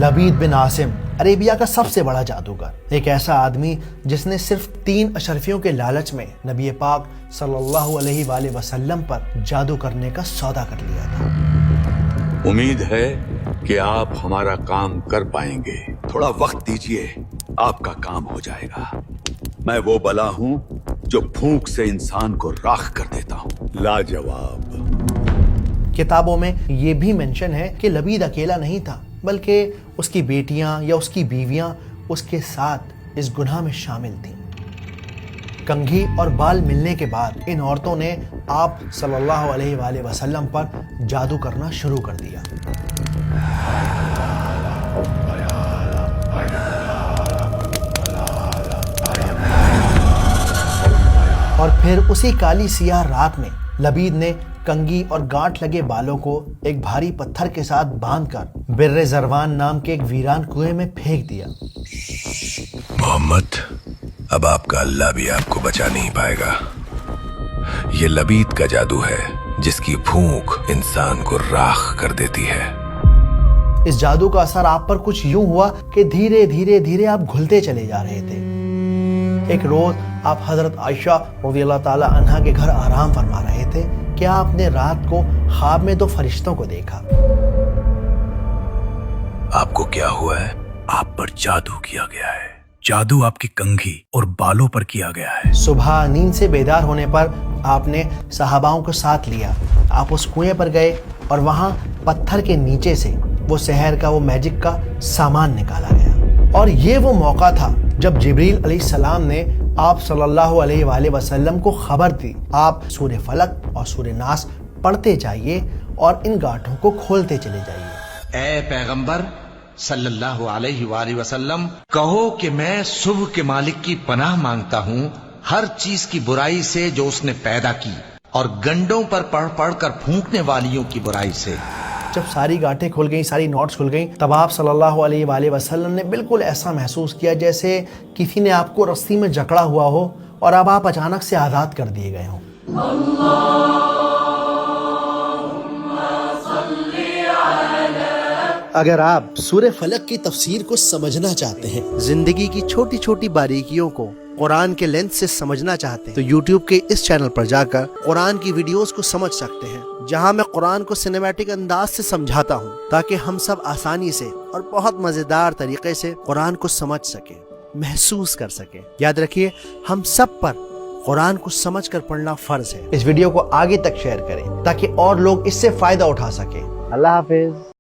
لبید بن عاصم عربیہ کا سب سے بڑا جادوگر، ایک ایسا آدمی جس نے صرف 3 اشرفیوں کے لالچ میں نبی پاک صلی اللہ علیہ وآلہ وسلم پر جادو کرنے کا سودا کر لیا تھا۔ امید ہے کہ آپ ہمارا کام کر پائیں گے، تھوڑا وقت دیجئے، آپ کا کام ہو جائے گا۔ میں وہ بلا ہوں جو پھونک سے انسان کو راکھ کر دیتا ہوں، لاجواب۔ کتابوں میں یہ بھی منشن ہے کہ لبید اکیلا نہیں تھا، بلکہ اس کی بیٹیاں یا اس کی بیویاں اس کے ساتھ اس گناہ میں شامل تھیں۔ کنگھی اور بال ملنے کے بعد ان عورتوں نے آپ صلی اللہ علیہ وآلہ وسلم پر جادو کرنا شروع کر دیا۔ اور پھر اسی کالی سیاہ رات میں لبید نے کنگھی اور گانٹھ لگے بالوں کو ایک بھاری پتھر کے ساتھ باندھ کر بر زروان نام کے ایک ویران کنویں میں پھینک دیا۔ محمد، اب آپ کا اللہ بھی آپ کو بچا نہیں پائے گا۔ یہ لبید کا جادو ہے جس کی پھونک انسان کو راکھ کر دیتی ہے۔ اس جادو کا اثر آپ پر کچھ یوں ہوا کہ دھیرے دھیرے دھیرے آپ گھلتے چلے جا رہے تھے۔ ایک روز آپ حضرت عائشہ رضی اللہ تعالی عنہا کے گھر آرام فرما رہے تھے کہ آپ نے رات کو خواب میں 2 فرشتوں کو دیکھا۔ آپ کو کیا ہوا ہے؟ آپ پر جادو کیا گیا ہے۔ جادو آپ کی کنگھی اور بالوں پر کیا گیا ہے۔ صبح نیند سے بیدار ہونے پر آپ نے صحاباؤں کو ساتھ لیا۔ آپ اس کنویں پر گئے اور وہاں پتھر کے نیچے سے وہ سحر کا، وہ میجک کا سامان نکالا گیا۔ اور یہ وہ موقع تھا جب جبریل علیہ السلام نے آپ صلی اللہ علیہ وآلہ وسلم کو خبر دی، آپ سورہ فلق اور سورہ ناس پڑھتے جائیے اور ان گانٹھوں کو کھولتے چلے جائیے۔ اے پیغمبر صلی اللہ علیہ وآلہ وسلم، کہو کہ میں صبح کے مالک کی پناہ مانگتا ہوں ہر چیز کی برائی سے جو اس نے پیدا کی، اور گنڈوں پر پڑھ پڑھ کر پھونکنے والیوں کی برائی سے۔ جب ساری گانٹیں کھل گئیں، ساری نوٹس کھل گئیں، تب آپ صلی اللہ علیہ وآلہ وسلم نے بالکل ایسا محسوس کیا جیسے کسی نے آپ کو رسی میں جکڑا ہوا ہو اور اب آپ اچانک سے آزاد کر دیے گئے ہوں۔ اگر آپ سورہ فلق کی تفسیر کو سمجھنا چاہتے ہیں، زندگی کی چھوٹی چھوٹی باریکیوں کو قرآن کے لینس سے سمجھنا چاہتے ہیں، تو یوٹیوب کے اس چینل پر جا کر قرآن کی ویڈیوز کو سمجھ سکتے ہیں، جہاں میں قرآن کو سنیمیٹک انداز سے سمجھاتا ہوں تاکہ ہم سب آسانی سے اور بہت مزیدار طریقے سے قرآن کو سمجھ سکیں، محسوس کر سکیں۔ یاد رکھیے، ہم سب پر قرآن کو سمجھ کر پڑھنا فرض ہے۔ اس ویڈیو کو آگے تک شیئر کریں تاکہ اور لوگ اس سے فائدہ اٹھا سکیں۔ اللہ حافظ۔